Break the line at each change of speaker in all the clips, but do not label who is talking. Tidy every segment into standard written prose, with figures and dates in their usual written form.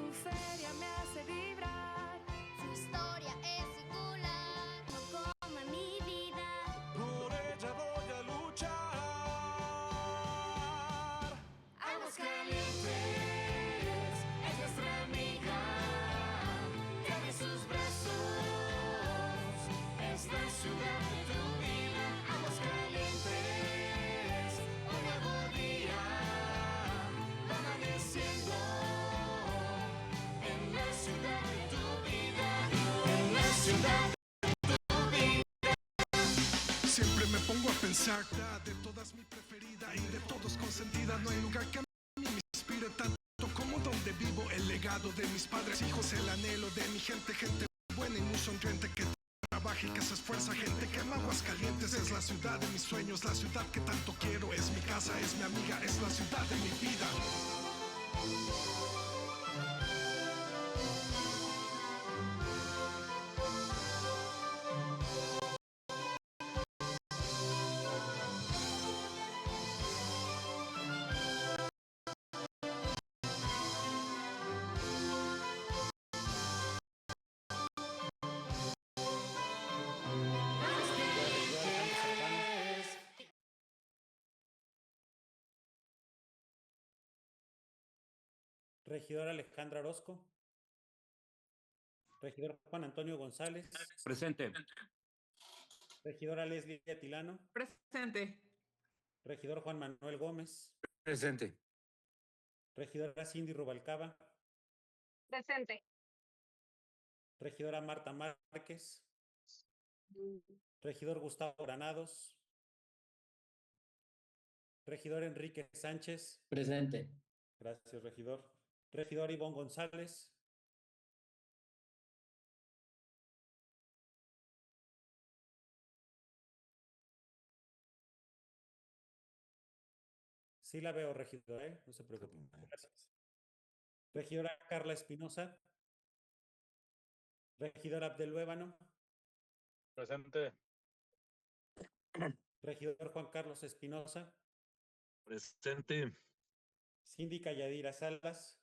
su feria me hace vibrar.
Su historia es singular, no como en mi vida.
Por ella voy a luchar.
Aguascalientes es nuestra amiga, tiene sus brazos, es la ciudad de tu vida. Aguascalientes, un nuevo día va amaneciendo en la ciudad de tu vida, en la ciudad de tu vida.
Siempre me pongo a pensar, de todas mi preferida y de todos consentida. No hay lugar que a mí me inspire tanto como donde vivo. El legado de mis padres, hijos, el anhelo de mi gente. Gente buena y muy sonriente que trabaja y que se esfuerza. Gente que ama Aguascalientes. Es la ciudad de mis sueños, la ciudad que tanto quiero. Es mi casa, es mi amiga, es la ciudad de mi vida.
Regidor Alejandra Orozco. Regidor Juan Antonio González.
Presente.
Regidora Leslie Atilano.
Presente.
Regidor Juan Manuel Gómez.
Presente.
Regidora Cindy Rubalcaba.
Presente.
Regidora Marta Márquez. Regidor Gustavo Granados. Regidor Enrique Sánchez.
Presente.
Gracias, regidor. Regidor Ivonne González. Sí la veo, regidor, no se preocupe. Gracias. Regidora Carla Espinosa. Regidor Abdel Luébano.
Presente.
Regidor Juan Carlos Espinosa.
Presente.
Síndica Yadira Salas.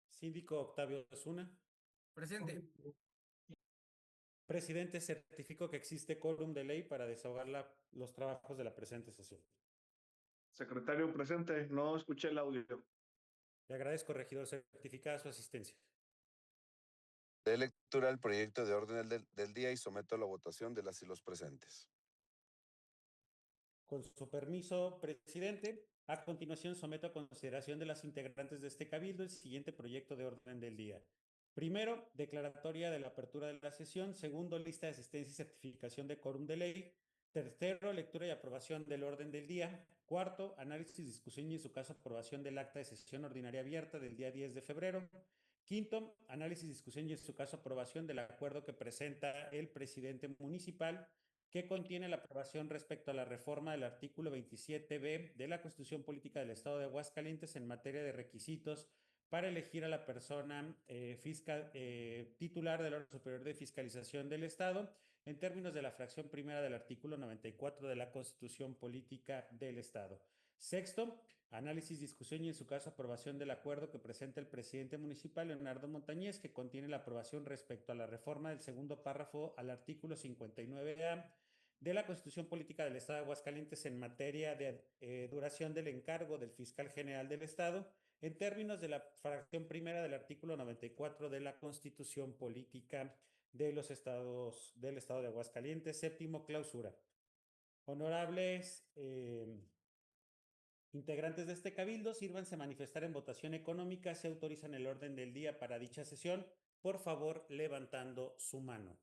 Síndico Octavio Osuna.
Presente.
Presidente, certifico que existe quórum de ley para desahogar los trabajos de la presente sesión.
Secretario presente, no escuché el audio.
Le agradezco, regidor, certificada su asistencia.
De lectura el proyecto de orden del día y someto a la votación de las y los presentes.
Con su permiso, presidente, a continuación someto a consideración de las integrantes de este cabildo el siguiente proyecto de orden del día. Primero, declaratoria de la apertura de la sesión. Segundo, lista de asistencia y certificación de quórum de ley. Tercero, lectura y aprobación del orden del día. Cuarto, análisis, discusión y en su caso aprobación del acta de sesión ordinaria abierta del día 10 de febrero. Quinto, análisis, discusión y en su caso aprobación del acuerdo que presenta el presidente municipal que contiene la aprobación respecto a la reforma del artículo 27b de la Constitución Política del Estado de Aguascalientes en materia de requisitos para elegir a la persona titular del órgano superior de fiscalización del Estado en términos de la fracción primera del artículo 94 de la Constitución Política del Estado. Sexto, análisis, discusión y en su caso aprobación del acuerdo que presenta el presidente municipal Leonardo Montañez que contiene la aprobación respecto a la reforma del segundo párrafo al artículo 59A de la Constitución Política del Estado de Aguascalientes en materia de duración del encargo del fiscal general del Estado en términos de la fracción primera del artículo 94 de la Constitución Política de los Estados del Estado de Aguascalientes. Séptimo, clausura. Honorables integrantes de este cabildo, sírvanse a manifestar en votación económica. Se autorizan el orden del día para dicha sesión, por favor, levantando su mano.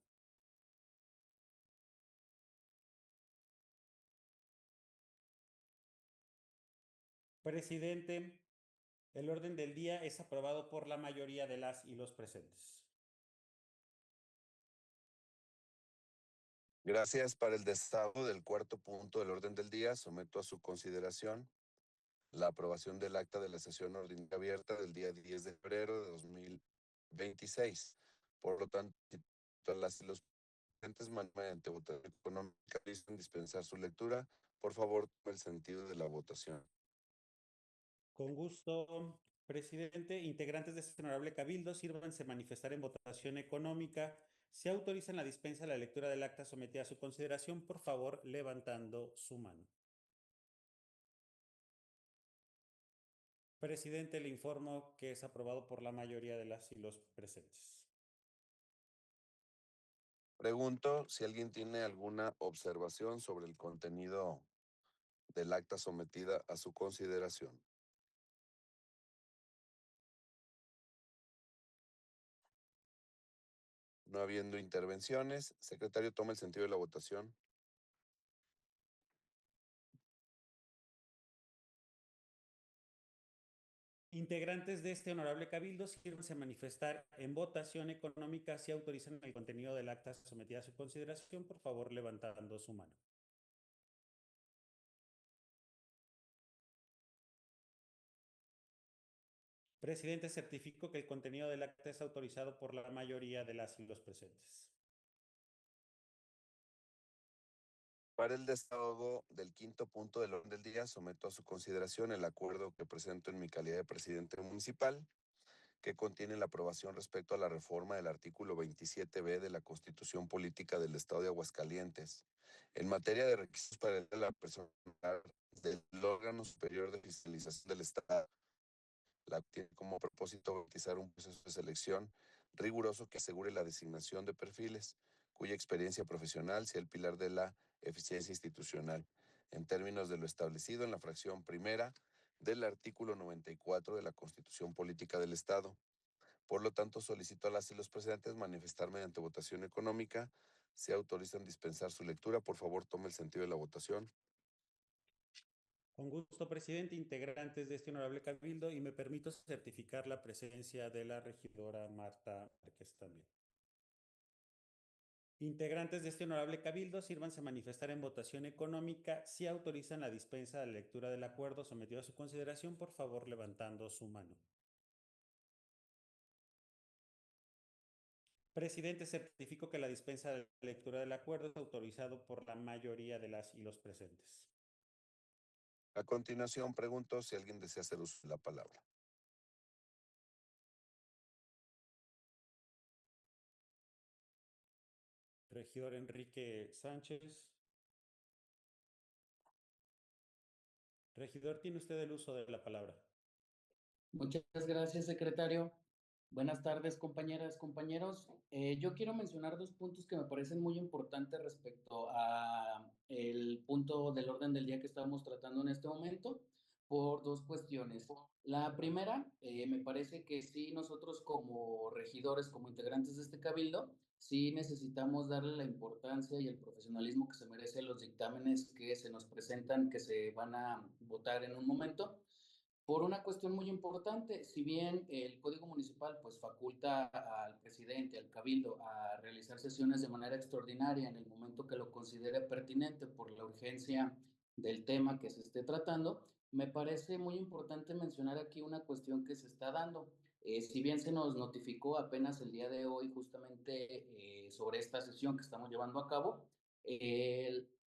Presidente, el orden del día es aprobado por la mayoría de las y los presentes.
Gracias. Para el desahogo del cuarto punto del orden del día, someto a su consideración la aprobación del acta de la sesión ordinaria abierta del día 10 de febrero de 2026. Por lo tanto, las y los presentes mediante votación económica dicen dispensar su lectura. Por favor, tome el sentido de la votación.
Con gusto, presidente. Integrantes de este honorable cabildo, sírvanse manifestar en votación económica. Se autorizan la dispensa de la lectura del acta sometida a su consideración, por favor, levantando su mano. Presidente, le informo que es aprobado por la mayoría de las y los presentes.
Pregunto si alguien tiene alguna observación sobre el contenido del acta sometida a su consideración. No habiendo intervenciones, secretario, toma el sentido de la votación.
Integrantes de este honorable cabildo, sírvanse manifestar en votación económica si autorizan el contenido del acta sometida a su consideración, por favor, levantando su mano. Presidente, certifico que el contenido del acta es autorizado por la mayoría de las y los presentes.
Para el desahogo del quinto punto del orden del día, someto a su consideración el acuerdo que presento en mi calidad de presidente municipal, que contiene la aprobación respecto a la reforma del artículo 27b de la Constitución Política del Estado de Aguascalientes, en materia de requisitos para la personal del órgano superior de fiscalización del Estado. La tiene como propósito garantizar un proceso de selección riguroso que asegure la designación de perfiles cuya experiencia profesional sea el pilar de la eficiencia institucional, en términos de lo establecido en la fracción primera del artículo 94 de la Constitución Política del Estado. Por lo tanto, solicito a las y los presentes manifestar mediante votación económica. Si autorizan dispensar su lectura, por favor, tome el sentido de la votación.
Con gusto, presidente, integrantes de este honorable cabildo, y me permito certificar la presencia de la regidora Marta Márquez también. Integrantes de este honorable cabildo, sírvanse manifestar en votación económica si autorizan la dispensa de la lectura del acuerdo sometido a su consideración, por favor, levantando su mano. Presidente, certifico que la dispensa de la lectura del acuerdo es autorizado por la mayoría de las y los presentes.
A continuación, pregunto si alguien desea hacer uso de la palabra.
Regidor Enrique Sánchez. Regidor, tiene usted el uso de la palabra.
Muchas gracias, secretario. Buenas tardes, compañeras, compañeros. Yo quiero mencionar dos puntos que me parecen muy importantes respecto a el punto del orden del día que estamos tratando en este momento, por dos cuestiones. La primera, me parece que sí, nosotros como regidores, como integrantes de este cabildo, sí necesitamos darle la importancia y el profesionalismo que se merecen los dictámenes que se nos presentan, que se van a votar en un momento. Por una cuestión muy importante, si bien el Código Municipal pues faculta al presidente, al cabildo, a realizar sesiones de manera extraordinaria en el momento que lo considere pertinente por la urgencia del tema que se esté tratando, me parece muy importante mencionar aquí una cuestión que se está dando. Si bien se nos notificó apenas el día de hoy justamente sobre esta sesión que estamos llevando a cabo,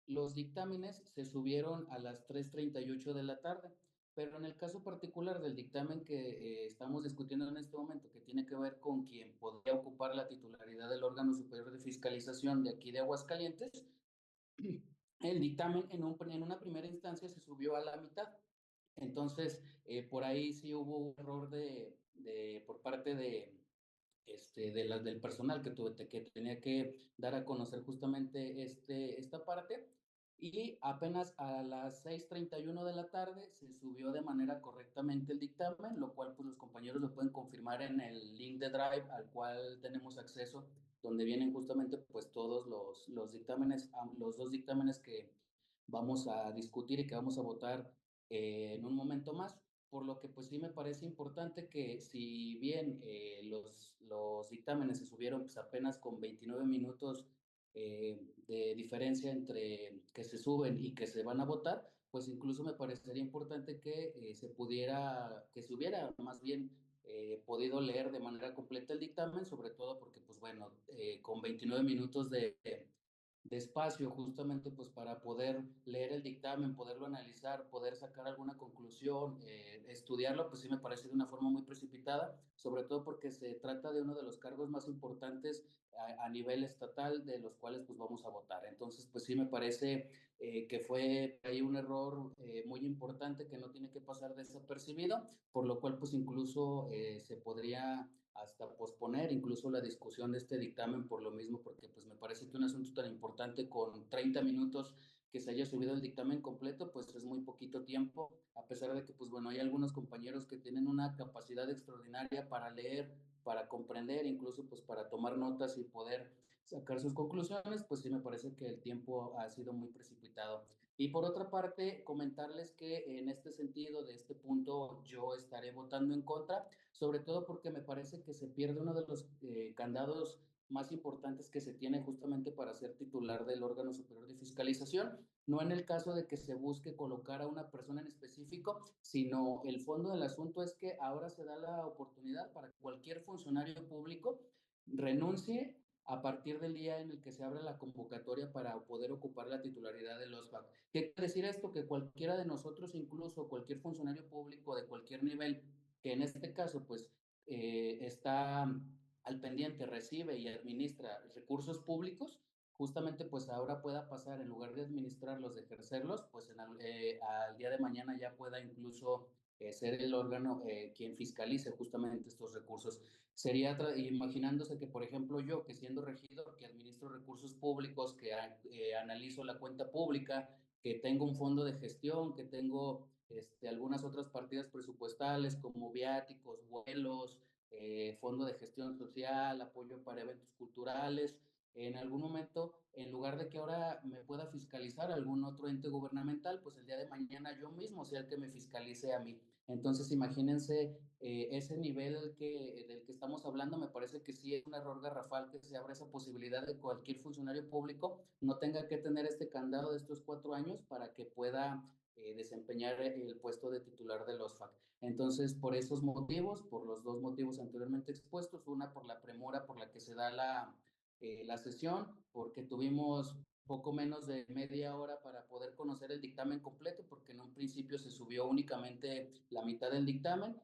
los dictámenes se subieron a las 3:38 de la tarde. Pero en el caso particular del dictamen que estamos discutiendo en este momento, que tiene que ver con quien podría ocupar la titularidad del órgano superior de fiscalización de aquí de Aguascalientes, el dictamen en una primera instancia se subió a la mitad. Entonces, por ahí sí hubo un error por parte del personal que tenía que dar a conocer justamente esta parte. Y apenas a las 6:31 de la tarde se subió de manera correctamente el dictamen, lo cual pues los compañeros lo pueden confirmar en el link de Drive al cual tenemos acceso, donde vienen justamente pues todos los dictámenes, los dos dictámenes que vamos a discutir y que vamos a votar en un momento más. Por lo que pues sí me parece importante que si bien los dictámenes se subieron pues apenas con 29 minutos de diferencia entre que se suben y que se van a votar, pues incluso me parecería importante que que se hubiera más bien podido leer de manera completa el dictamen, sobre todo porque pues bueno, con 29 minutos despacio, justamente pues para poder leer el dictamen, poderlo analizar, poder sacar alguna conclusión, estudiarlo, pues sí me parece de una forma muy precipitada, sobre todo porque se trata de uno de los cargos más importantes a nivel estatal, de los cuales pues vamos a votar. Entonces, pues sí me parece que fue ahí un error muy importante que no tiene que pasar desapercibido, por lo cual pues incluso se podría hasta posponer incluso la discusión de este dictamen por lo mismo, porque pues me parece que un asunto tan importante con 30 minutos que se haya subido el dictamen completo, pues es muy poquito tiempo, a pesar de que pues bueno, hay algunos compañeros que tienen una capacidad extraordinaria para leer, para comprender, incluso pues para tomar notas y poder sacar sus conclusiones, pues sí me parece que el tiempo ha sido muy precipitado. Y por otra parte, comentarles que en este sentido, de este punto, yo estaré votando en contra, sobre todo porque me parece que se pierde uno de los candados más importantes que se tiene justamente para ser titular del órgano superior de fiscalización, no en el caso de que se busque colocar a una persona en específico, sino el fondo del asunto es que ahora se da la oportunidad para que cualquier funcionario público renuncie a partir del día en el que se abre la convocatoria para poder ocupar la titularidad del OSBAC. ¿Qué quiere decir esto? Que cualquiera de nosotros, incluso cualquier funcionario público de cualquier nivel, que en este caso pues está al pendiente, recibe y administra recursos públicos, justamente pues ahora pueda pasar, en lugar de administrarlos, de ejercerlos, pues al día de mañana ya pueda incluso ser el órgano quien fiscalice justamente estos recursos. Sería imaginándose que, por ejemplo, yo, que siendo regidor, que administro recursos públicos, que analizo la cuenta pública, que tengo un fondo de gestión, que tengo algunas otras partidas presupuestales como viáticos, vuelos, fondo de gestión social, apoyo para eventos culturales. En algún momento, en lugar de que ahora me pueda fiscalizar algún otro ente gubernamental, pues el día de mañana yo mismo sea el que me fiscalice a mí. Entonces, imagínense ese nivel del que estamos hablando, me parece que sí es un error garrafal que se abra esa posibilidad de cualquier funcionario público no tenga que tener este candado de estos 4 años para que pueda desempeñar el puesto de titular del OSFAC. Entonces, por esos motivos, por los dos motivos anteriormente expuestos, una por la premura por la que se da la sesión, porque tuvimos poco menos de media hora para poder conocer el dictamen completo, porque en un principio se subió únicamente la mitad del dictamen.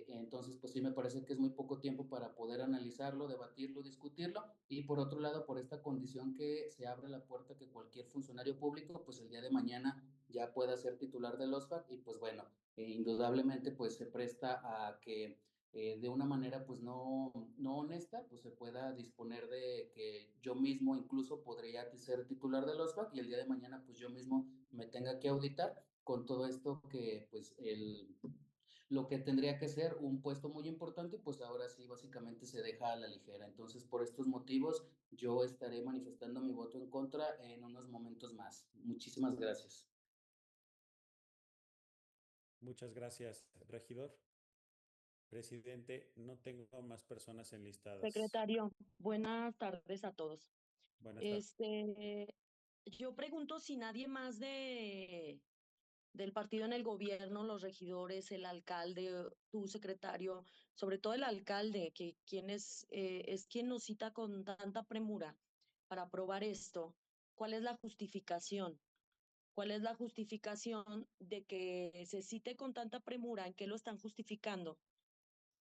Entonces, pues sí me parece que es muy poco tiempo para poder analizarlo, debatirlo, discutirlo. Y por otro lado, por esta condición que se abre la puerta que cualquier funcionario público, pues el día de mañana ya pueda ser titular del OSFAC. Y pues bueno, indudablemente pues se presta a que de una manera pues no honesta, pues se pueda disponer de que yo mismo incluso podría ser titular del OSFAC y el día de mañana pues yo mismo me tenga que auditar con todo esto que pues lo que tendría que ser un puesto muy importante, pues ahora sí básicamente se deja a la ligera. Entonces, por estos motivos, yo estaré manifestando mi voto en contra en unos momentos más. Muchísimas gracias.
Muchas gracias, regidor. Presidente, no tengo más personas enlistadas.
Secretario, buenas tardes a todos.
Buenas tardes.
Yo pregunto si nadie más del partido en el gobierno, los regidores, el alcalde, tu secretario, sobre todo el alcalde, que es quien nos cita con tanta premura para aprobar esto. ¿Cuál es la justificación? ¿Cuál es la justificación de que se cite con tanta premura? ¿En qué lo están justificando?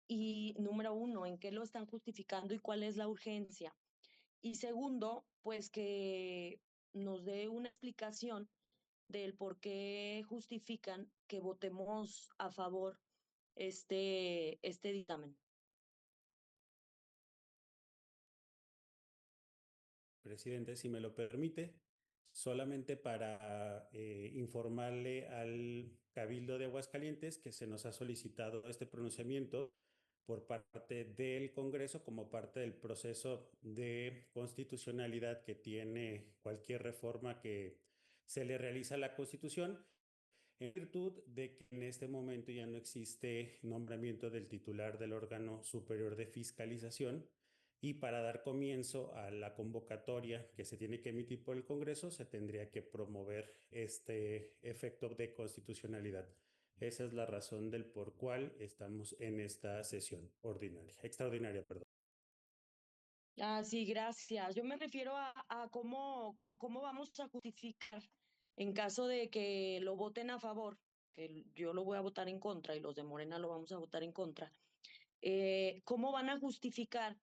Y número uno, ¿en qué lo están justificando y cuál es la urgencia? Y segundo, pues que nos dé una explicación del por qué justifican que votemos a favor este dictamen.
Presidente, si me lo permite, solamente para informarle al Cabildo de Aguascalientes que se nos ha solicitado este pronunciamiento por parte del Congreso como parte del proceso de constitucionalidad que tiene cualquier reforma que se le realiza a la Constitución, en virtud de que en este momento ya no existe nombramiento del titular del órgano superior de fiscalización y para dar comienzo a la convocatoria que se tiene que emitir por el Congreso se tendría que promover este efecto de constitucionalidad. Esa es la razón del por cual estamos en esta sesión extraordinaria, perdón.
Ah, sí, gracias. Yo me refiero a cómo vamos a justificar en caso de que lo voten a favor, yo lo voy a votar en contra y los de Morena lo vamos a votar en contra. ¿Cómo van a justificar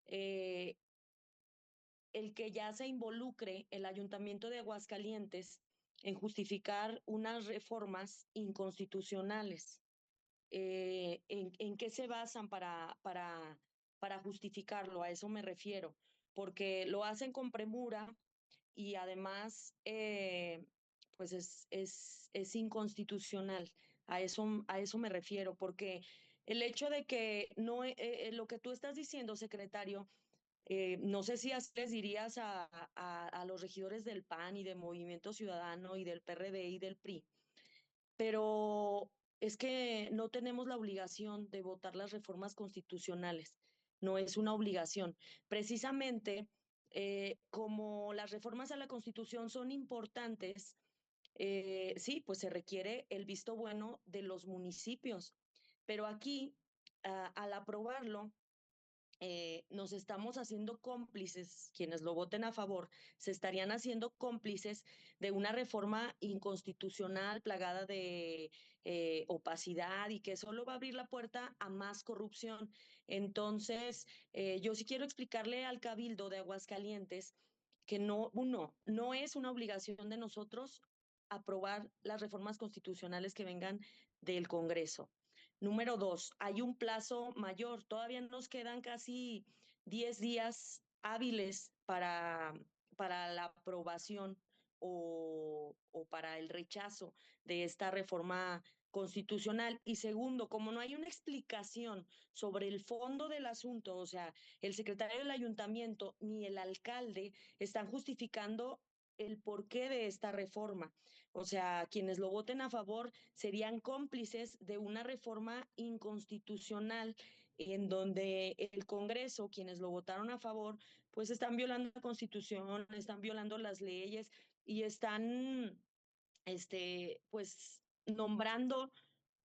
eh, el que ya se involucre el Ayuntamiento de Aguascalientes en justificar unas reformas inconstitucionales? ¿En qué se basan para justificarlo? A eso me refiero, porque lo hacen con premura y además, pues es inconstitucional. A eso me refiero, porque el hecho de que no, lo que tú estás diciendo, secretario, no sé si así les dirías a los regidores del PAN y de Movimiento Ciudadano y del PRD y del PRI, pero es que no tenemos la obligación de votar las reformas constitucionales, no es una obligación. Precisamente, como las reformas a la Constitución son importantes, sí, pues se requiere el visto bueno de los municipios, pero aquí, al aprobarlo, nos estamos haciendo cómplices, quienes lo voten a favor, se estarían haciendo cómplices de una reforma inconstitucional plagada de opacidad y que solo va a abrir la puerta a más corrupción. Entonces, yo sí quiero explicarle al Cabildo de Aguascalientes que no, uno, no es una obligación de nosotros aprobar las reformas constitucionales que vengan del Congreso. Número dos, hay un plazo mayor. Todavía nos quedan casi 10 días hábiles para la aprobación o para el rechazo de esta reforma constitucional. Y segundo, como no hay una explicación sobre el fondo del asunto, o sea, el secretario del ayuntamiento ni el alcalde están justificando el porqué de esta reforma. O sea, quienes lo voten a favor serían cómplices de una reforma inconstitucional en donde el Congreso, quienes lo votaron a favor, pues están violando la Constitución, están violando las leyes y están, pues, nombrando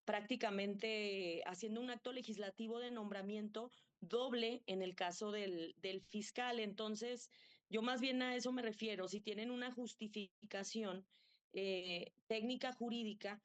prácticamente haciendo un acto legislativo de nombramiento doble en el caso del fiscal. Entonces, yo más bien a eso me refiero. Si tienen una justificación técnica jurídica,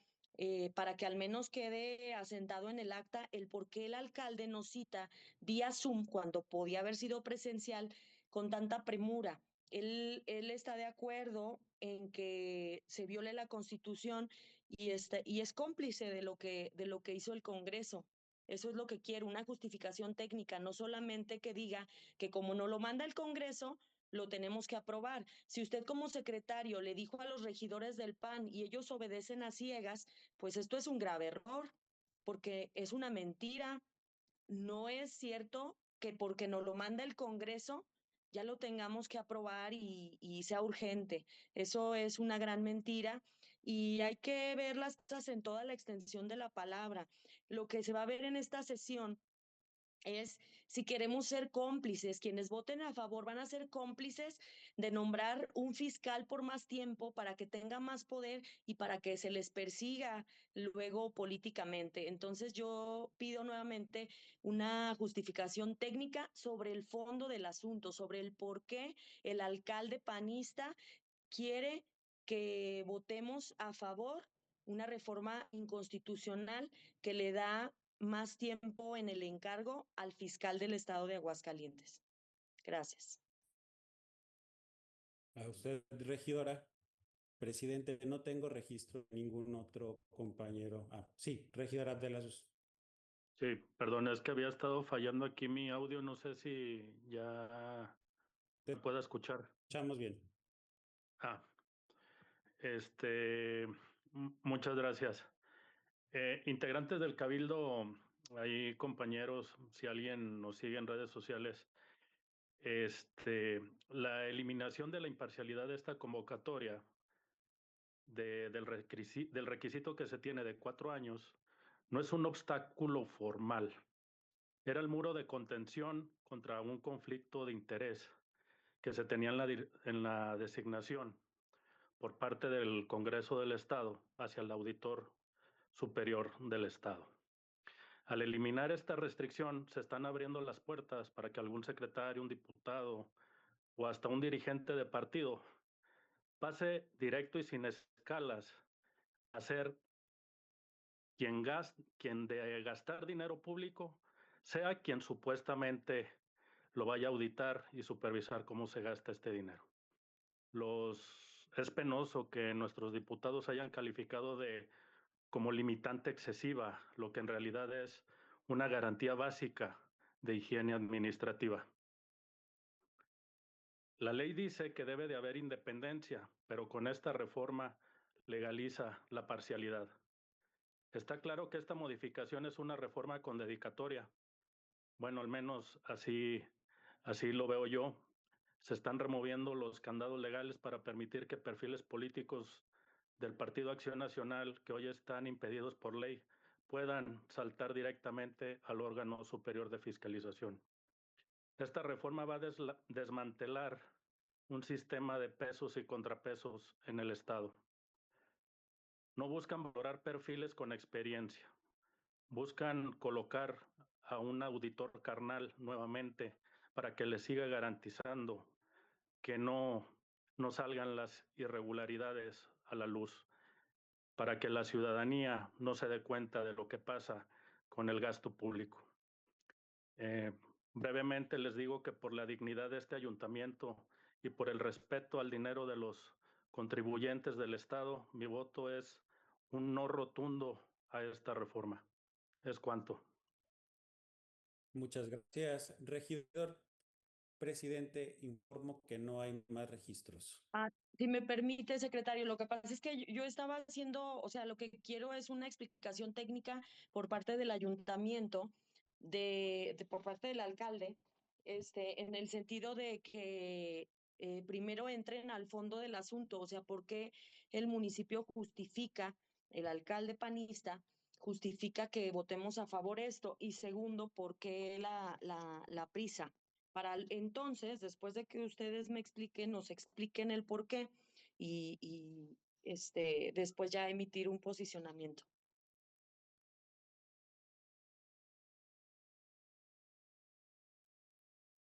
para que al menos quede asentado en el acta el por qué el alcalde nos cita vía Zoom cuando podía haber sido presencial con tanta premura. Él está de acuerdo en que se viole la Constitución y es cómplice de lo que hizo el Congreso. Eso es lo que quiero, una justificación técnica, no solamente que diga que como no lo manda el Congreso, lo tenemos que aprobar. Si usted como secretario le dijo a los regidores del PAN y ellos obedecen a ciegas, pues esto es un grave error, porque es una mentira. No es cierto que porque nos lo manda el Congreso ya lo tengamos que aprobar y sea urgente. Eso es una gran mentira y hay que ver las cosas en toda la extensión de la palabra. Lo que se va a ver en esta sesión es si queremos ser cómplices, quienes voten a favor van a ser cómplices de nombrar un fiscal por más tiempo para que tenga más poder y para que se les persiga luego políticamente. Entonces yo pido nuevamente una justificación técnica sobre el fondo del asunto, sobre el por qué el alcalde panista quiere que votemos a favor una reforma inconstitucional que le da más tiempo en el encargo al fiscal del estado de Aguascalientes. Gracias.
A usted, regidora. Presidente, no tengo registro de ningún otro compañero. Ah, sí, regidora de las...
Sí, perdón, es que había estado fallando aquí mi audio, no sé si ya
Te
me pueda escuchar.
escuchamos bien.
Ah, muchas gracias. Integrantes del Cabildo, hay compañeros, si alguien nos sigue en redes sociales, la eliminación de la imparcialidad de esta convocatoria, del requisito que se tiene de 4 años, no es un obstáculo formal. Era el muro de contención contra un conflicto de interés que se tenía en la designación por parte del Congreso del Estado hacia el Auditor Superior del Estado. Al eliminar esta restricción, se están abriendo las puertas para que algún secretario, un diputado o hasta un dirigente de partido pase directo y sin escalas a ser quien de gastar dinero público sea quien supuestamente lo vaya a auditar y supervisar cómo se gasta este dinero. Es penoso que nuestros diputados hayan calificado como limitante excesiva, lo que en realidad es una garantía básica de higiene administrativa. La ley dice que debe de haber independencia, pero con esta reforma legaliza la parcialidad. Está claro que esta modificación es una reforma con dedicatoria. Bueno, al menos así lo veo yo. Se están removiendo los candados legales para permitir que perfiles políticos del Partido Acción Nacional, que hoy están impedidos por ley, puedan saltar directamente al órgano superior de fiscalización. Esta reforma va a desmantelar un sistema de pesos y contrapesos en el Estado. No buscan valorar perfiles con experiencia. Buscan colocar a un auditor carnal nuevamente para que le siga garantizando que no salgan las irregularidades a la luz, para que la ciudadanía no se dé cuenta de lo que pasa con el gasto público. Brevemente les digo que por la dignidad de este ayuntamiento y por el respeto al dinero de los contribuyentes del Estado, mi voto es un no rotundo a esta reforma. Es cuanto.
Muchas gracias, regidor. Presidente, informo que no hay más registros.
Si me permite, secretario, lo que pasa es que yo estaba haciendo, o sea, lo que quiero es una explicación técnica por parte del ayuntamiento, por parte del alcalde, en el sentido de que primero entren al fondo del asunto, o sea, por qué el municipio justifica, el alcalde panista justifica que votemos a favor esto, y segundo, por qué la prisa. Para entonces, después de que ustedes nos expliquen el por qué y después ya emitir un posicionamiento.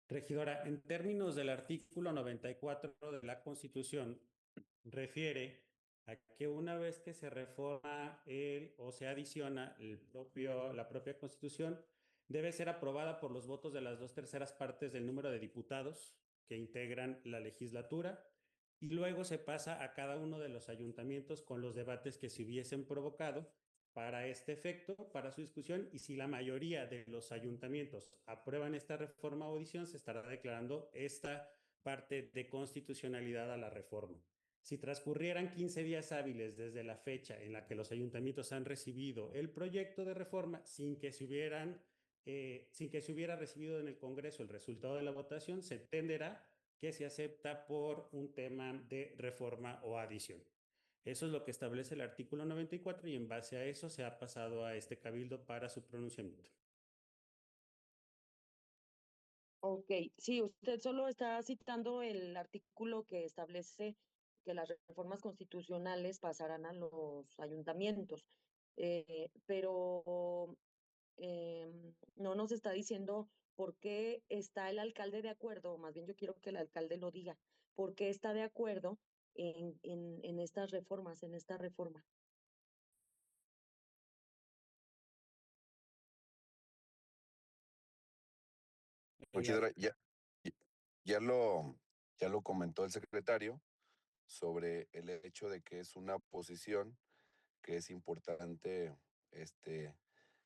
Regidora, en términos del artículo 94 de la Constitución, refiere a que una vez que se reforma o se adiciona la propia Constitución, debe ser aprobada por los votos de las 2/3 partes del número de diputados que integran la legislatura, y luego se pasa a cada uno de los ayuntamientos con los debates que se hubiesen provocado para este efecto, para su discusión, y si la mayoría de los ayuntamientos aprueban esta reforma o adición, se estará declarando esta parte de constitucionalidad a la reforma. Si transcurrieran 15 días hábiles desde la fecha en la que los ayuntamientos han recibido el proyecto de reforma sin que se hubiera recibido en el Congreso el resultado de la votación, se entenderá que se acepta por un tema de reforma o adición. Eso es lo que establece el artículo 94 y en base a eso se ha pasado a este cabildo para su pronunciamiento.
Ok, sí, usted solo está citando el artículo que establece que las reformas constitucionales pasarán a los ayuntamientos, pero no nos está diciendo por qué está el alcalde de acuerdo, o más bien yo quiero que el alcalde lo diga, por qué está de acuerdo en estas reformas, en esta reforma.
Regidora, ya lo comentó el secretario sobre el hecho de que es una posición que es importante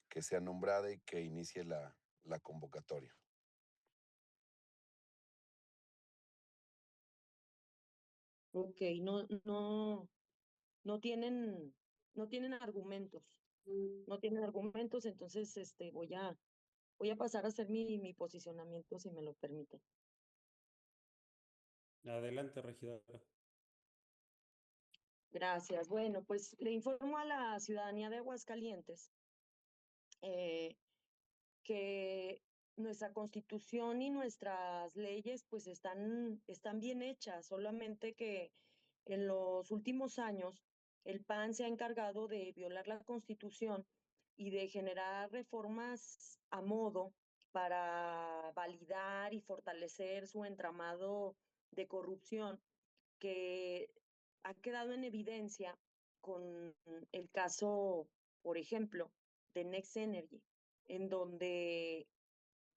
que sea nombrada y que inicie la convocatoria.
Ok, no tienen, no tienen argumentos, entonces voy a pasar a hacer mi posicionamiento, si me lo permite.
Adelante, regidora.
Gracias. Bueno, pues le informo a la ciudadanía de Aguascalientes que nuestra Constitución y nuestras leyes pues están bien hechas, solamente que en los últimos años el PAN se ha encargado de violar la Constitución y de generar reformas a modo para validar y fortalecer su entramado de corrupción que ha quedado en evidencia con el caso, por ejemplo, de Next Energy, en donde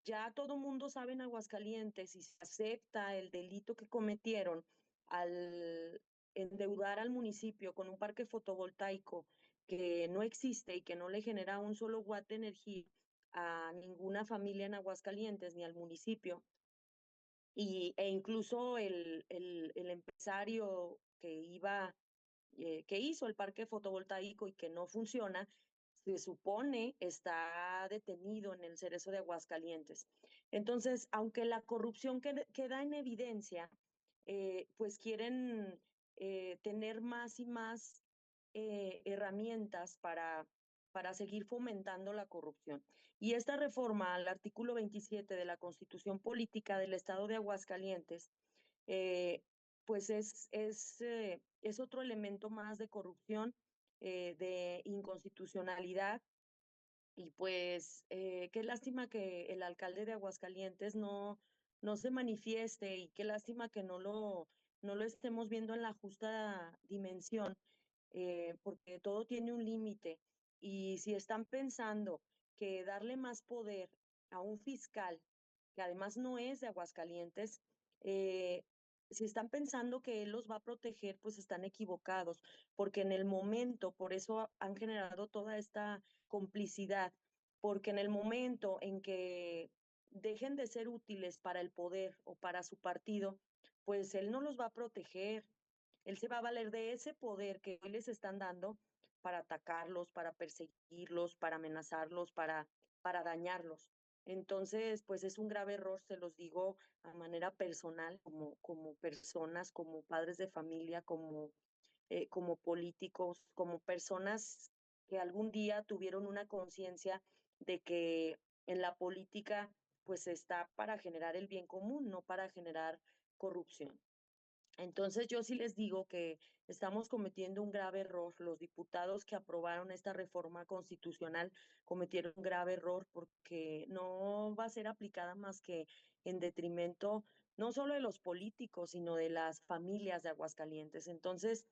ya todo mundo sabe en Aguascalientes y se acepta el delito que cometieron al endeudar al municipio con un parque fotovoltaico que no existe y que no le genera un solo watt de energía a ninguna familia en Aguascalientes ni al municipio. E incluso el empresario que hizo el parque fotovoltaico y que no funciona, se supone está detenido en el Cerezo de Aguascalientes. Entonces, aunque la corrupción queda en evidencia, pues quieren tener más y más herramientas para seguir fomentando la corrupción. Y esta reforma al artículo 27 de la Constitución Política del Estado de Aguascalientes, eh, pues es otro elemento más de corrupción, de inconstitucionalidad. Y pues qué lástima que el alcalde de Aguascalientes no se manifieste y qué lástima que no lo estemos viendo en la justa dimensión, porque todo tiene un límite. Y si están pensando que darle más poder a un fiscal, que además no es de Aguascalientes, si están pensando que él los va a proteger, pues están equivocados, porque en el momento, por eso han generado toda esta complicidad, porque en el momento en que dejen de ser útiles para el poder o para su partido, pues él no los va a proteger. Él se va a valer de ese poder que hoy les están dando para atacarlos, para perseguirlos, para amenazarlos, para dañarlos. Entonces, pues es un grave error, se los digo a manera personal, como personas, como padres de familia, como políticos, como personas que algún día tuvieron una conciencia de que en la política pues está para generar el bien común, no para generar corrupción. Entonces yo sí les digo que estamos cometiendo un grave error. Los diputados que aprobaron esta reforma constitucional cometieron un grave error porque no va a ser aplicada más que en detrimento no solo de los políticos, sino de las familias de Aguascalientes. Entonces,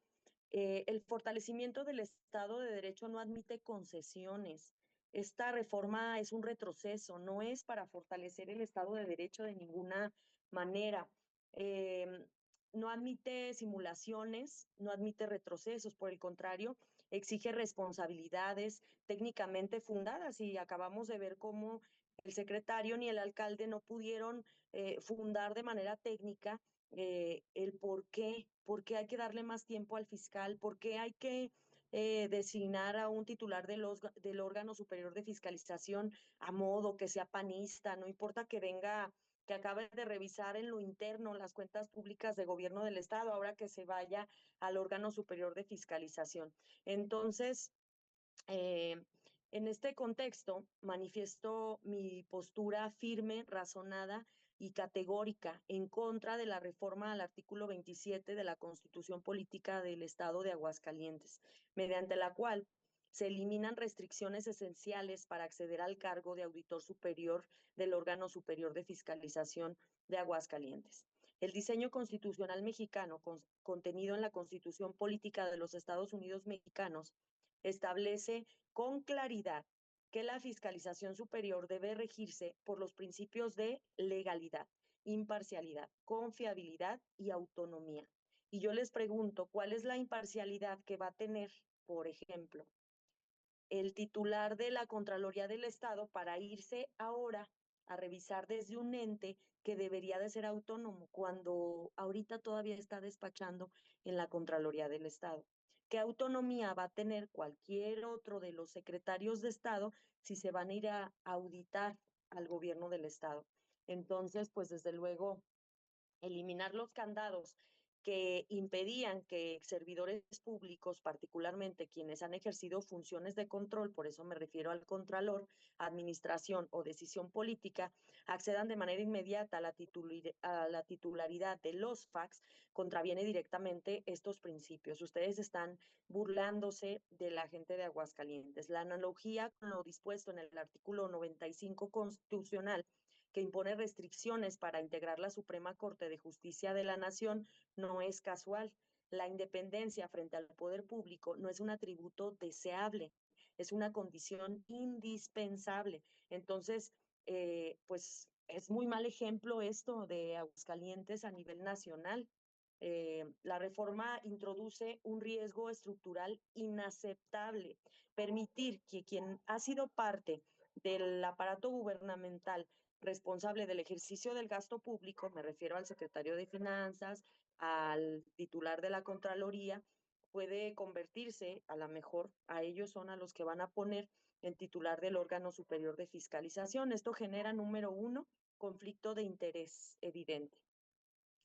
el fortalecimiento del Estado de Derecho no admite concesiones. Esta reforma es un retroceso, no es para fortalecer el Estado de Derecho de ninguna manera. Eh, no admite simulaciones, no admite retrocesos, por el contrario, exige responsabilidades técnicamente fundadas y acabamos de ver cómo el secretario ni el alcalde no pudieron fundar de manera técnica el por qué hay que darle más tiempo al fiscal, por qué hay que designar a un titular del órgano superior de fiscalización a modo que sea panista, no importa que venga, que acabe de revisar en lo interno las cuentas públicas de gobierno del Estado, ahora que se vaya al órgano superior de fiscalización. Entonces, eh, en este contexto, manifiesto mi postura firme, razonada y categórica en contra de la reforma al artículo 27 de la Constitución Política del Estado de Aguascalientes, mediante la cual se eliminan restricciones esenciales para acceder al cargo de auditor superior del órgano superior de fiscalización de Aguascalientes. El diseño constitucional mexicano, contenido en la Constitución Política de los Estados Unidos Mexicanos, establece con claridad que la fiscalización superior debe regirse por los principios de legalidad, imparcialidad, confiabilidad y autonomía. Y yo les pregunto, ¿cuál es la imparcialidad que va a tener, por ejemplo, el titular de la Contraloría del Estado para irse ahora a revisar desde un ente que debería de ser autónomo cuando ahorita todavía está despachando en la Contraloría del Estado? ¿Qué autonomía va a tener cualquier otro de los secretarios de Estado si se van a ir a auditar al gobierno del Estado? Entonces, pues desde luego, eliminar los candados que impedían que servidores públicos, particularmente quienes han ejercido funciones de control, por eso me refiero al contralor, administración o decisión política, accedan de manera inmediata a la titularidad de los FACS, contraviene directamente estos principios. Ustedes están burlándose de la gente de Aguascalientes. La analogía con lo dispuesto en el artículo 95 constitucional, que impone restricciones para integrar la Suprema Corte de Justicia de la Nación, no es casual. La independencia frente al poder público no es un atributo deseable, es una condición indispensable. Entonces, pues es muy mal ejemplo esto de Aguascalientes a nivel nacional. La reforma introduce un riesgo estructural inaceptable. Permitir que quien ha sido parte del aparato gubernamental responsable del ejercicio del gasto público, me refiero al secretario de Finanzas, al titular de la Contraloría, puede convertirse, a lo mejor a ellos son a los que van a poner en titular del órgano superior de fiscalización. Esto genera, número uno, conflicto de interés evidente.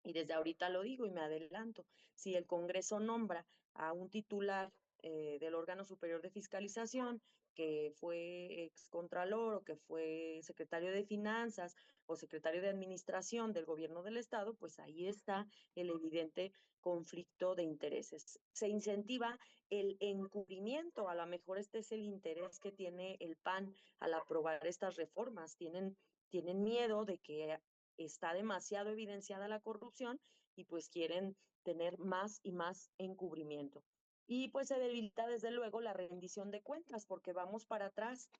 Y desde ahorita lo digo y me adelanto, si el Congreso nombra a un titular del órgano superior de fiscalización que fue excontralor o que fue secretario de Finanzas o secretario de Administración del gobierno del Estado, pues ahí está el evidente conflicto de intereses. Se incentiva el encubrimiento, a lo mejor este es el interés que tiene el PAN al aprobar estas reformas. Tienen miedo de que está demasiado evidenciada la corrupción y pues quieren tener más y más encubrimiento. Y pues se debilita desde luego la rendición de cuentas porque vamos para atrás.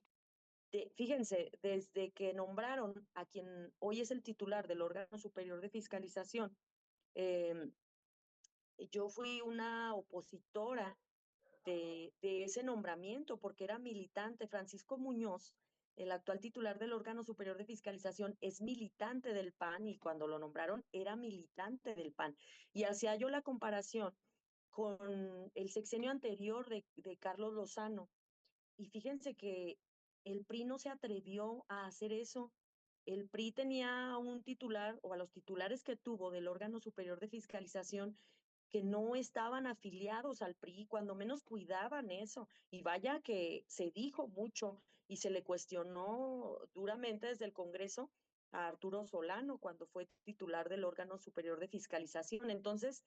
Fíjense, desde que nombraron a quien hoy es el titular del órgano superior de fiscalización, yo fui una opositora de ese nombramiento porque era militante. Francisco Muñoz, el actual titular del órgano superior de fiscalización, es militante del PAN y cuando lo nombraron era militante del PAN. Y hacía yo la comparación con el sexenio anterior de Carlos Lozano. Y fíjense que el PRI no se atrevió a hacer eso. El PRI tenía un titular o a los titulares que tuvo del órgano superior de fiscalización que no estaban afiliados al PRI, cuando menos cuidaban eso. Y vaya que se dijo mucho y se le cuestionó duramente desde el Congreso a Arturo Solano cuando fue titular del órgano superior de fiscalización. Entonces,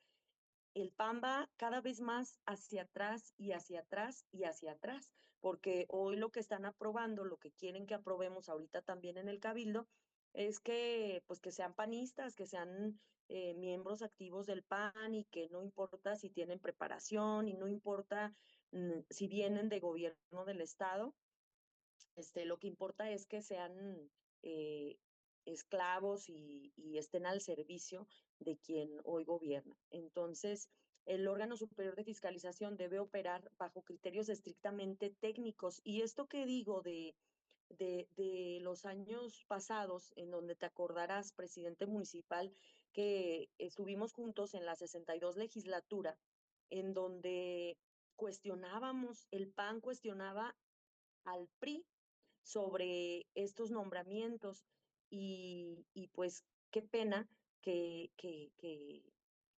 el PAN va cada vez más hacia atrás y hacia atrás y hacia atrás, porque hoy lo que están aprobando, lo que quieren que aprobemos ahorita también en el Cabildo, es que pues que sean panistas, que sean miembros activos del PAN y que no importa si tienen preparación y no importa si vienen de gobierno del Estado, lo que importa es que sean eh, esclavos y estén al servicio de quien hoy gobierna. Entonces, el órgano superior de fiscalización debe operar bajo criterios estrictamente técnicos. Y esto que digo de los años pasados, en donde te acordarás, presidente municipal, que estuvimos juntos en la 62 legislatura, en donde cuestionábamos, el PAN cuestionaba al PRI sobre estos nombramientos y pues qué pena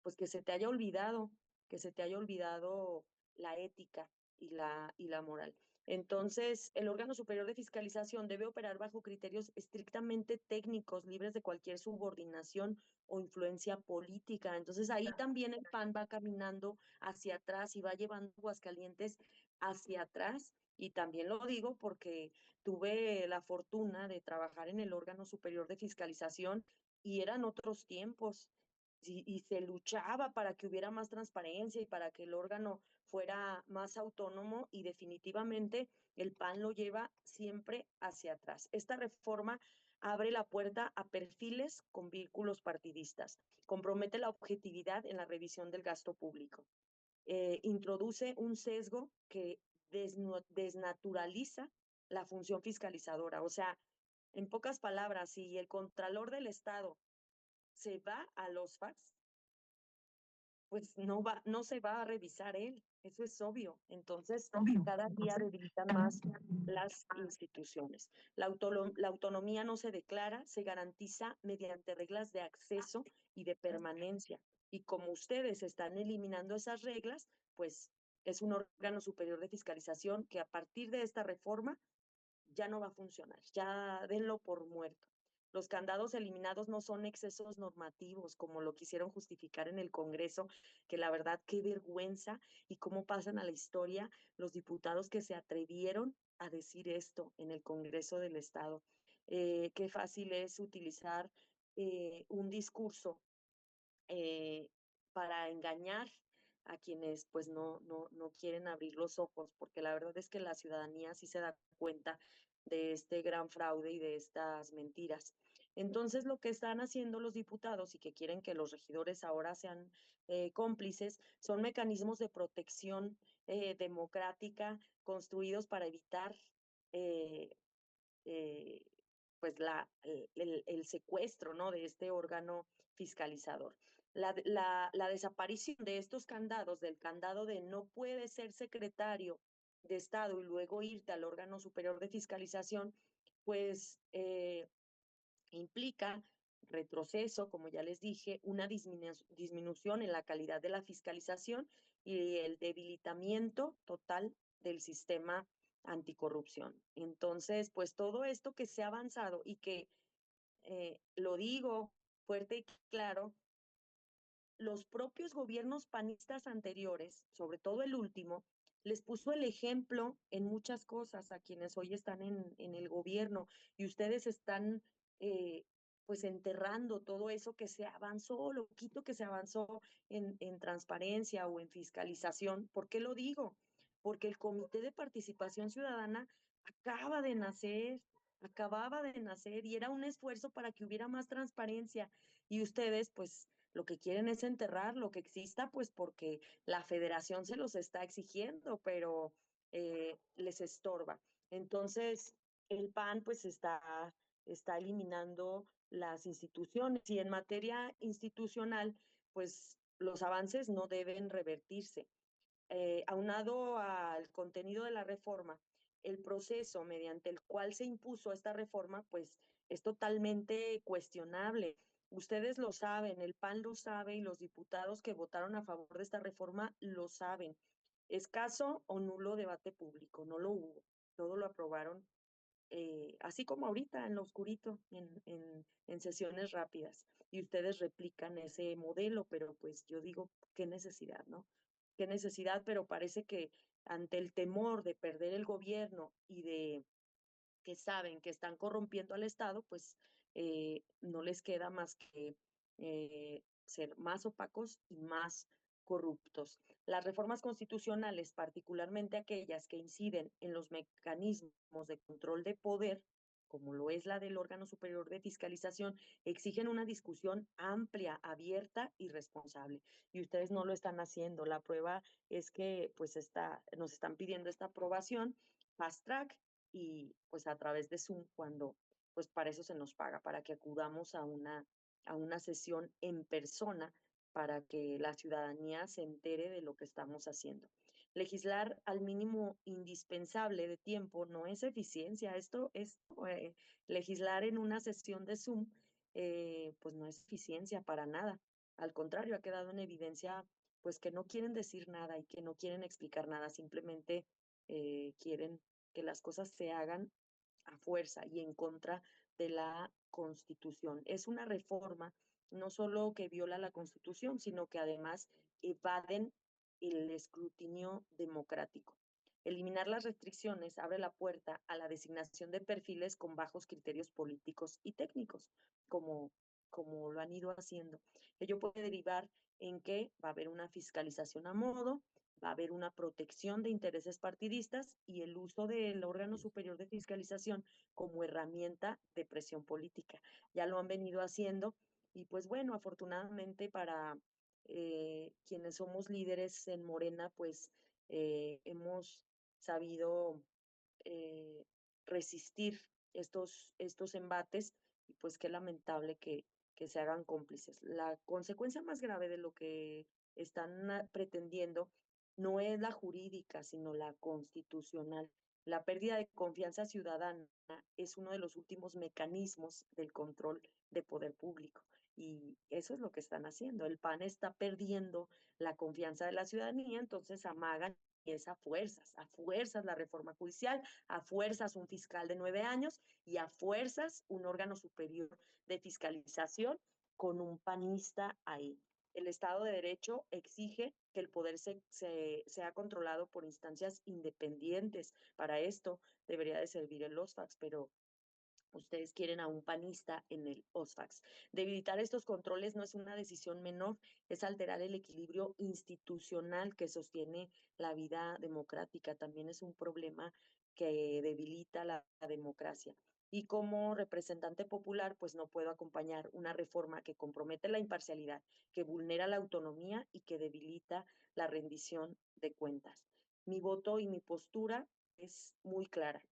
pues que se te haya olvidado, que se te haya olvidado la ética y la moral. Entonces, el órgano superior de fiscalización debe operar bajo criterios estrictamente técnicos, libres de cualquier subordinación o influencia política. Entonces, ahí también el PAN va caminando hacia atrás y va llevando Aguascalientes hacia atrás. Y también lo digo porque tuve la fortuna de trabajar en el órgano superior de fiscalización y eran otros tiempos y se luchaba para que hubiera más transparencia y para que el órgano fuera más autónomo y definitivamente el PAN lo lleva siempre hacia atrás. Esta reforma abre la puerta a perfiles con vínculos partidistas, compromete la objetividad en la revisión del gasto público, introduce un sesgo que desnaturaliza la función fiscalizadora. O sea, en pocas palabras, si el Contralor del Estado se va a los FACS, pues no se va a revisar él, eso es obvio. Entonces, cada día debilitan más las instituciones. La autonomía no se declara, se garantiza mediante reglas de acceso y de permanencia. Y como ustedes están eliminando esas reglas, pues es un órgano superior de fiscalización que a partir de esta reforma ya no va a funcionar, ya denlo por muerto. Los candados eliminados no son excesos normativos, como lo quisieron justificar en el Congreso, que la verdad qué vergüenza y cómo pasan a la historia los diputados que se atrevieron a decir esto en el Congreso del Estado. Qué fácil es utilizar un discurso eh, para engañar a quienes pues no quieren abrir los ojos, porque la verdad es que la ciudadanía sí se da cuenta de este gran fraude y de estas mentiras. Entonces, lo que están haciendo los diputados y que quieren que los regidores ahora sean cómplices son mecanismos de protección democrática construidos para evitar eh, eh, pues el secuestro, ¿no?, de este órgano fiscalizador. La desaparición de estos candados, del candado de no puede ser secretario de Estado y luego irte al órgano superior de fiscalización, pues implica retroceso, como ya les dije, una disminución en la calidad de la fiscalización y el debilitamiento total del sistema anticorrupción. Entonces, pues todo esto que se ha avanzado y que lo digo fuerte y claro, los propios gobiernos panistas anteriores, sobre todo el último, les puso el ejemplo en muchas cosas a quienes hoy están en el gobierno y ustedes están pues enterrando todo eso que se avanzó, lo poquito que se avanzó en transparencia o en fiscalización. ¿Por qué lo digo? Porque el Comité de Participación Ciudadana acaba de nacer, acababa de nacer y era un esfuerzo para que hubiera más transparencia y ustedes pues lo que quieren es enterrar lo que exista, pues porque la federación se los está exigiendo, pero les estorba. Entonces, el PAN pues está eliminando las instituciones y en materia institucional, pues los avances no deben revertirse. Aunado al contenido de la reforma, el proceso mediante el cual se impuso esta reforma, pues es totalmente cuestionable. Ustedes lo saben, el PAN lo sabe y los diputados que votaron a favor de esta reforma lo saben. Escaso o nulo debate público, no lo hubo. Todo lo aprobaron así como ahorita en lo oscurito, en sesiones rápidas. Y ustedes replican ese modelo, pero pues yo digo, qué necesidad, ¿no? Qué necesidad, pero parece que ante el temor de perder el gobierno y de que saben que están corrompiendo al Estado, pues no les queda más que ser más opacos y más corruptos. Las reformas constitucionales, particularmente aquellas que inciden en los mecanismos de control de poder, como lo es la del órgano superior de fiscalización, exigen una discusión amplia, abierta y responsable. Y ustedes no lo están haciendo. La prueba es que pues nos están pidiendo esta aprobación fast track y pues a través de Zoom cuando pues para eso se nos paga, para que acudamos a una sesión en persona para que la ciudadanía se entere de lo que estamos haciendo. Legislar al mínimo indispensable de tiempo no es eficiencia, esto es legislar en una sesión de Zoom, pues no es eficiencia para nada. Al contrario, ha quedado en evidencia pues que no quieren decir nada y que no quieren explicar nada, simplemente quieren que las cosas se hagan a fuerza y en contra de la Constitución. Es una reforma no solo que viola la Constitución, sino que además evaden el escrutinio democrático. Eliminar las restricciones abre la puerta a la designación de perfiles con bajos criterios políticos y técnicos, como lo han ido haciendo. Ello puede derivar en que va a haber una fiscalización a modo, va a haber una protección de intereses partidistas y el uso del órgano superior de fiscalización como herramienta de presión política. Ya lo han venido haciendo y pues bueno, afortunadamente para quienes somos líderes en Morena, pues hemos sabido eh, resistir estos embates y pues qué lamentable que se hagan cómplices. La consecuencia más grave de lo que están pretendiendo no es la jurídica, sino la constitucional. La pérdida de confianza ciudadana es uno de los últimos mecanismos del control de poder público Y eso es lo que están haciendo. El PAN está perdiendo la confianza de la ciudadanía, entonces amagan y es a fuerzas la reforma judicial, a fuerzas un fiscal de 9 años y a fuerzas un órgano superior de fiscalización con un panista ahí. El Estado de Derecho exige que el poder sea controlado por instancias independientes. Para esto debería de servir el OSFAX, pero ustedes quieren a un panista en el OSFAX. Debilitar estos controles no es una decisión menor, es alterar el equilibrio institucional que sostiene la vida democrática. También es un problema que debilita la democracia. Y como representante popular, pues no puedo acompañar una reforma que compromete la imparcialidad, que vulnera la autonomía y que debilita la rendición de cuentas. Mi voto y mi postura es muy clara.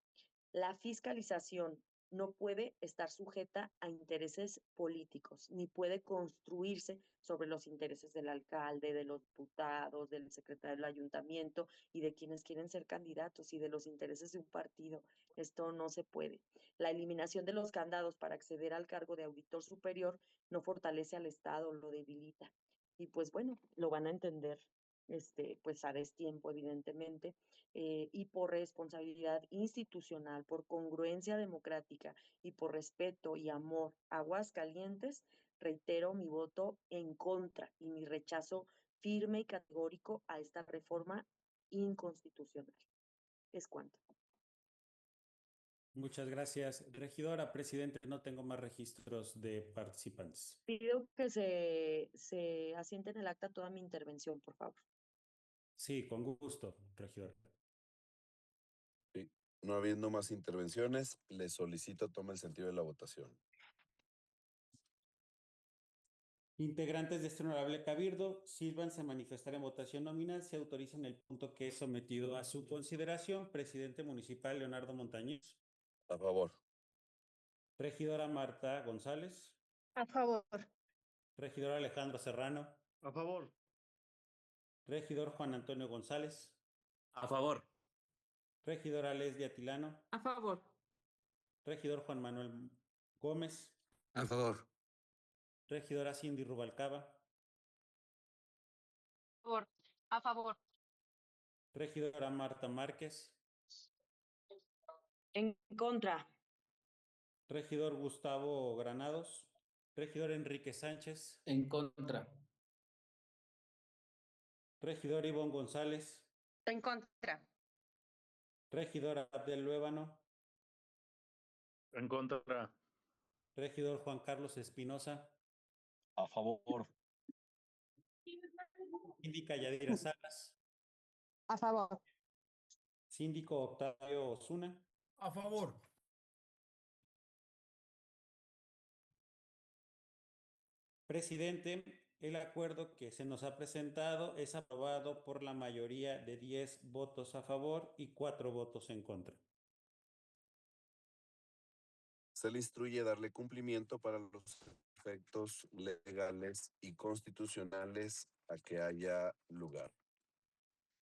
La fiscalización no puede estar sujeta a intereses políticos, ni puede construirse sobre los intereses del alcalde, de los diputados, del secretario del ayuntamiento y de quienes quieren ser candidatos y de los intereses de un partido. Esto no se puede. La eliminación de los candados para acceder al cargo de auditor superior no fortalece al Estado, lo debilita. Y pues bueno, lo van a entender pues a destiempo, evidentemente, y por responsabilidad institucional, por congruencia democrática y por respeto y amor a Aguascalientes, reitero mi voto en contra y mi rechazo firme y categórico a esta reforma inconstitucional. Es cuanto.
Muchas gracias, regidora. Presidente, no tengo más registros de participantes.
Pido que se asiente en el acta toda mi intervención, por favor.
Sí, con gusto, regidora.
Sí. No habiendo más intervenciones, le solicito tome el sentido de la votación.
Integrantes de este honorable cabildo, sírvanse a manifestar en votación nominal. Se autoriza en el punto que es sometido a su consideración. Presidente municipal Leonardo Montañez.
A favor.
Regidora Marta González.
A favor.
Regidor Alejandro Serrano.
A favor.
Regidor Juan Antonio González.
A favor.
Regidora Leslie Atilano.
A favor.
Regidor Juan Manuel Gómez.
A favor.
Regidora Cindy Rubalcaba.
Favor. A favor.
Regidora Marta Márquez.
En contra.
Regidor Gustavo Granados. Regidor Enrique Sánchez.
En contra.
Regidor Ivonne González.
En contra.
Regidor Abdel Luébano.
En contra.
Regidor Juan Carlos Espinosa.
A favor.
Síndica Yadira Salas.
A favor.
Síndico Octavio Osuna.
A favor.
Presidente, el acuerdo que se nos ha presentado es aprobado por la mayoría de 10 votos a favor y 4 votos en contra.
Se le instruye darle cumplimiento para los efectos legales y constitucionales a que haya lugar.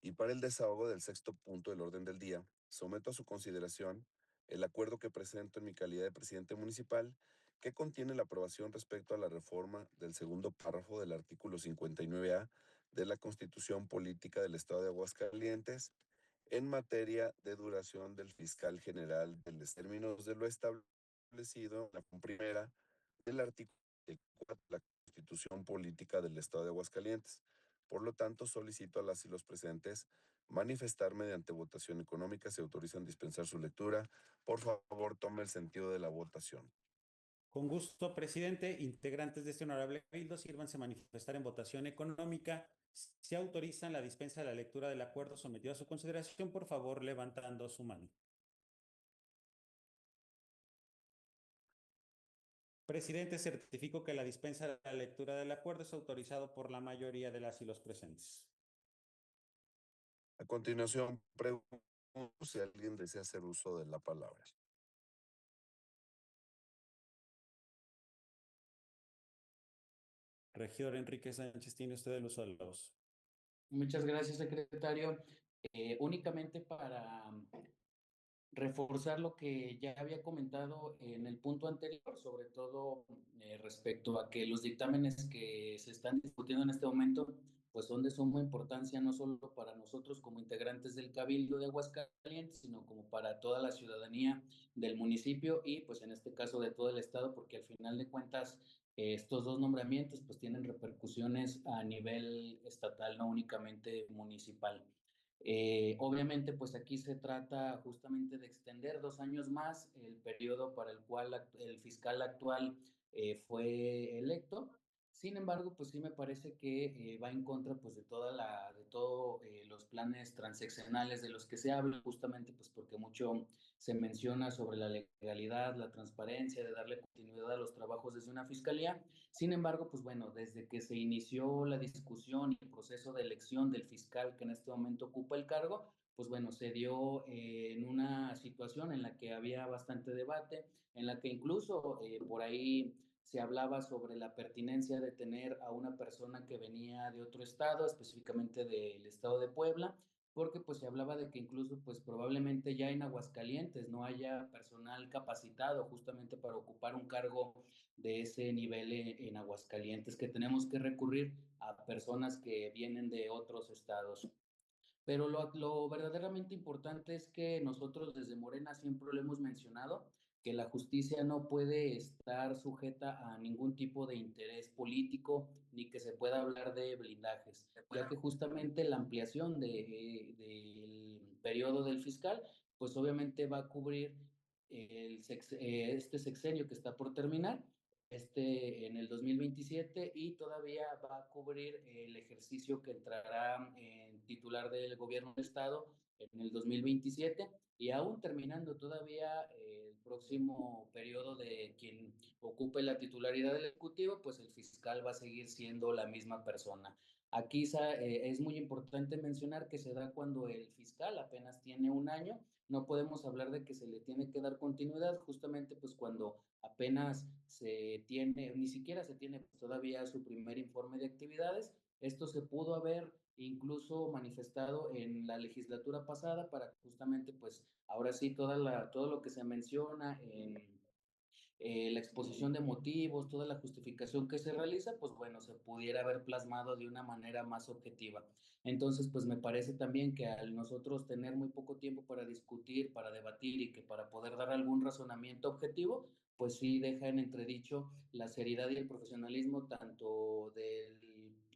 Y para el desahogo del sexto punto del orden del día, someto a su consideración el acuerdo que presento en mi calidad de presidente municipal, que contiene la aprobación respecto a la reforma del segundo párrafo del artículo 59A de la Constitución Política del Estado de Aguascalientes en materia de duración del fiscal general de los términos de lo establecido en la primera del artículo 4 de la Constitución Política del Estado de Aguascalientes. Por lo tanto, solicito a las y los presentes manifestar mediante votación económica. Se autorizan dispensar su lectura. Por favor, tome el sentido de la votación.
Con gusto, presidente. Integrantes de este honorable cabildo, sírvanse a manifestar en votación económica. Se autorizan la dispensa de la lectura del acuerdo sometido a su consideración, por favor, levantando su mano. Presidente, certifico que la dispensa de la lectura del acuerdo es autorizado por la mayoría de las y los presentes.
A continuación, pregunto si alguien desea hacer uso de la palabra.
Regidor Enrique Sánchez, tiene usted el uso de la voz.
Muchas gracias, secretario. Únicamente para reforzar lo que ya había comentado en el punto anterior, sobre todo respecto a que los dictámenes que se están discutiendo en este momento, pues son de suma importancia no solo para nosotros como integrantes del Cabildo de Aguascalientes, sino como para toda la ciudadanía del municipio y pues en este caso de todo el estado, porque al final de cuentas estos dos nombramientos pues tienen repercusiones a nivel estatal, no únicamente municipal. Obviamente, pues aquí se trata justamente de extender 2 años más el periodo para el cual el fiscal actual fue electo. Sin embargo, pues sí me parece que va en contra pues de todos los planes transeccionales de los que se habla, justamente pues porque mucho se menciona sobre la legalidad, la transparencia, de darle continuidad a los trabajos desde una fiscalía. Sin embargo, pues bueno, desde que se inició la discusión y el proceso de elección del fiscal que en este momento ocupa el cargo, pues bueno, se dio en una situación en la que había bastante debate, en la que incluso por ahí se hablaba sobre la pertinencia de tener a una persona que venía de otro estado, específicamente del estado de Puebla, porque pues se hablaba de que incluso pues probablemente ya en Aguascalientes no haya personal capacitado justamente para ocupar un cargo de ese nivel en Aguascalientes, que tenemos que recurrir a personas que vienen de otros estados. Pero lo verdaderamente importante es que nosotros desde Morena siempre lo hemos mencionado, que la justicia no puede estar sujeta a ningún tipo de interés político ni que se pueda hablar de blindajes, ya que justamente la ampliación del periodo del fiscal, pues obviamente va a cubrir este sexenio que está por terminar en el 2027 y todavía va a cubrir el ejercicio que entrará en titular del gobierno del estado en el 2027 y aún terminando todavía el próximo periodo de quien ocupe la titularidad del Ejecutivo, pues el fiscal va a seguir siendo la misma persona. Aquí es muy importante mencionar que se da cuando el fiscal apenas tiene un año, no podemos hablar de que se le tiene que dar continuidad, justamente pues cuando apenas se tiene, ni siquiera se tiene pues, todavía su primer informe de actividades. Esto se pudo haber incluso manifestado en la legislatura pasada para justamente pues ahora sí todo lo que se menciona en la exposición de motivos, toda la justificación que se realiza, pues bueno, se pudiera haber plasmado de una manera más objetiva. Entonces, pues me parece también que al nosotros tener muy poco tiempo para discutir, para debatir y que para poder dar algún razonamiento objetivo, pues sí deja en entredicho la seriedad y el profesionalismo tanto del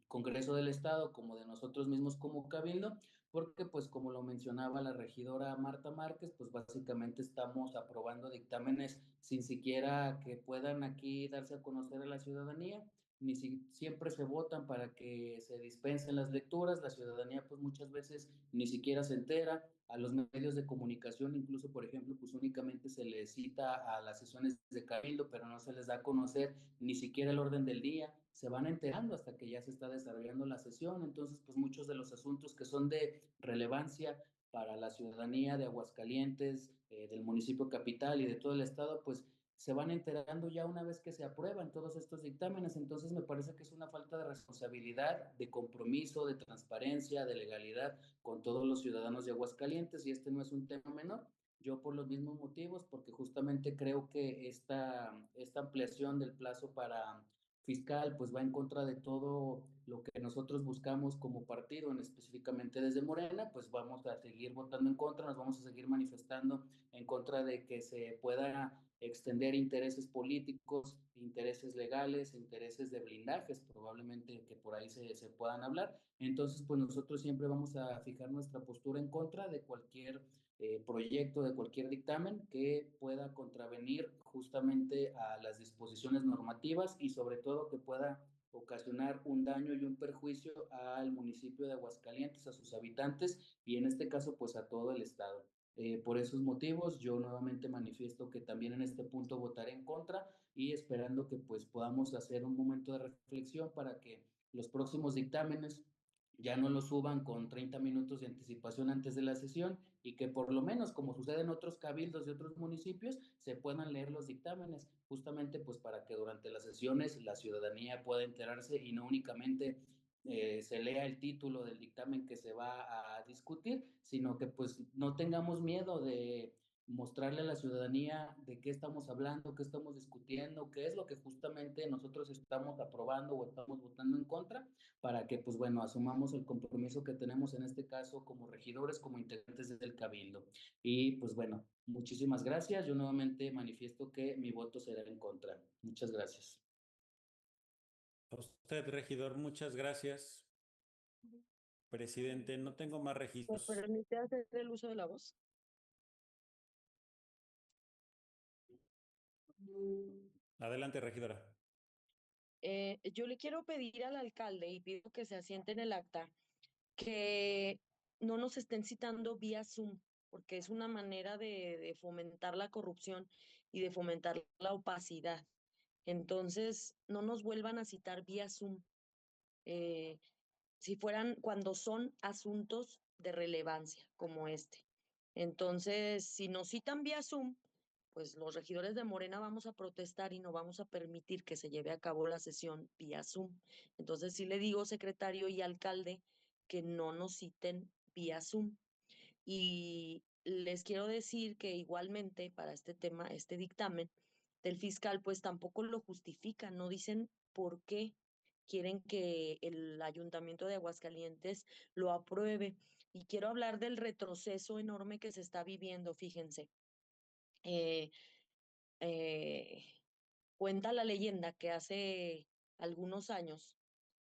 Congreso del Estado como de nosotros mismos como Cabildo, porque pues como lo mencionaba la regidora Marta Márquez, pues básicamente estamos aprobando dictámenes sin siquiera que puedan aquí darse a conocer a la ciudadanía, ni si siempre se votan para que se dispensen las lecturas, la ciudadanía pues muchas veces ni siquiera se entera, a los medios de comunicación incluso por ejemplo pues únicamente se les cita a las sesiones de cabildo, pero no se les da a conocer ni siquiera el orden del día, se van enterando hasta que ya se está desarrollando la sesión, entonces pues muchos de los asuntos que son de relevancia para la ciudadanía de Aguascalientes, del municipio capital y de todo el estado, pues se van enterando ya una vez que se aprueban todos estos dictámenes. Entonces me parece que es una falta de responsabilidad, de compromiso, de transparencia, de legalidad con todos los ciudadanos de Aguascalientes y este no es un tema menor. Yo por los mismos motivos, porque justamente creo que esta ampliación del plazo para fiscal pues va en contra de todo lo que nosotros buscamos como partido, específicamente desde Morena, pues vamos a seguir votando en contra, nos vamos a seguir manifestando en contra de que se pueda extender intereses políticos, intereses legales, intereses de blindajes, probablemente que por ahí se puedan hablar. Entonces, pues nosotros siempre vamos a fijar nuestra postura en contra de cualquier proyecto, de cualquier dictamen que pueda contravenir justamente a las disposiciones normativas y sobre todo que pueda ocasionar un daño y un perjuicio al municipio de Aguascalientes, a sus habitantes y en este caso pues a todo el estado. Por esos motivos yo nuevamente manifiesto que también en este punto votaré en contra y esperando que pues podamos hacer un momento de reflexión para que los próximos dictámenes ya no lo suban con 30 minutos de anticipación antes de la sesión y que por lo menos, como sucede en otros cabildos de otros municipios, se puedan leer los dictámenes, justamente pues para que durante las sesiones la ciudadanía pueda enterarse y no únicamente se lea el título del dictamen que se va a discutir, sino que pues no tengamos miedo mostrarle a la ciudadanía de qué estamos hablando, qué estamos discutiendo, qué es lo que justamente nosotros estamos aprobando o estamos votando en contra, para que, pues bueno, asumamos el compromiso que tenemos en este caso como regidores, como integrantes del Cabildo. Y pues bueno, muchísimas gracias. Yo nuevamente manifiesto que mi voto será en contra. Muchas gracias.
A usted, regidor, muchas gracias. Presidente, no tengo más
¿Me
registros.
permite hacer el uso de la voz?
Adelante, regidora.
Yo le quiero pedir al alcalde y pido que se asiente en el acta que no nos estén citando vía Zoom, porque es una manera de fomentar la corrupción y de fomentar la opacidad. Entonces, no nos vuelvan a citar vía Zoom. Eh, si fueran cuando son asuntos de relevancia como este. Entonces, si nos citan vía Zoom, pues los regidores de Morena vamos a protestar y no vamos a permitir que se lleve a cabo la sesión vía Zoom. Entonces, sí le digo, secretario y alcalde, que no nos citen vía Zoom. Y les quiero decir que igualmente para este tema, este dictamen del fiscal, pues tampoco lo justifican, no dicen por qué quieren que el Ayuntamiento de Aguascalientes lo apruebe. Y quiero hablar del retroceso enorme que se está viviendo, fíjense. Eh, eh, Cuenta la leyenda que hace algunos años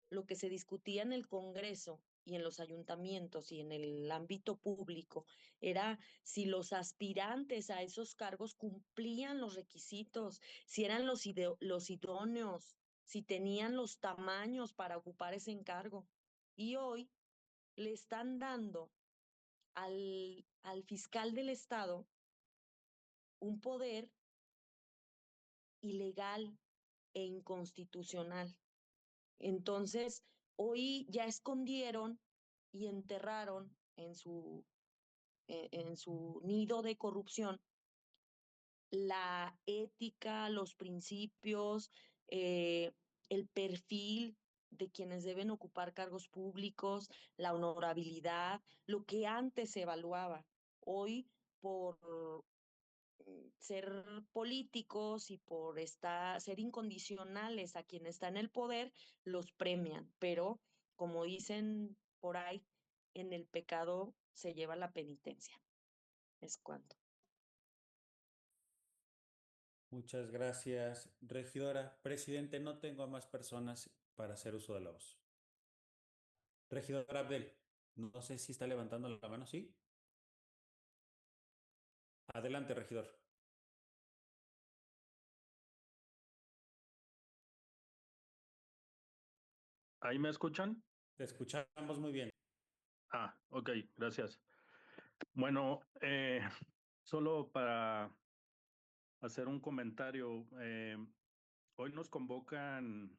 lo que se discutía en el Congreso y en los ayuntamientos y en el ámbito público era si los aspirantes a esos cargos cumplían los requisitos, si eran los idóneos, si tenían los tamaños para ocupar ese encargo. Y hoy le están dando al fiscal del Estado un poder ilegal e inconstitucional. Entonces, hoy ya escondieron y enterraron en su nido de corrupción la ética, los principios, el perfil de quienes deben ocupar cargos públicos, la honorabilidad, lo que antes se evaluaba. Hoy, por ser políticos y por ser incondicionales a quien está en el poder, los premian. Pero, como dicen por ahí, en el pecado se lleva la penitencia. Es cuanto.
Muchas gracias, regidora. Presidente, no tengo a más personas para hacer uso de la voz. Regidor Abdel, no sé si está levantando la mano, ¿sí? Adelante, regidor.
¿Ahí me escuchan?
Te escuchamos muy bien.
Ah, ok, gracias. Bueno, solo para hacer un comentario, hoy nos convocan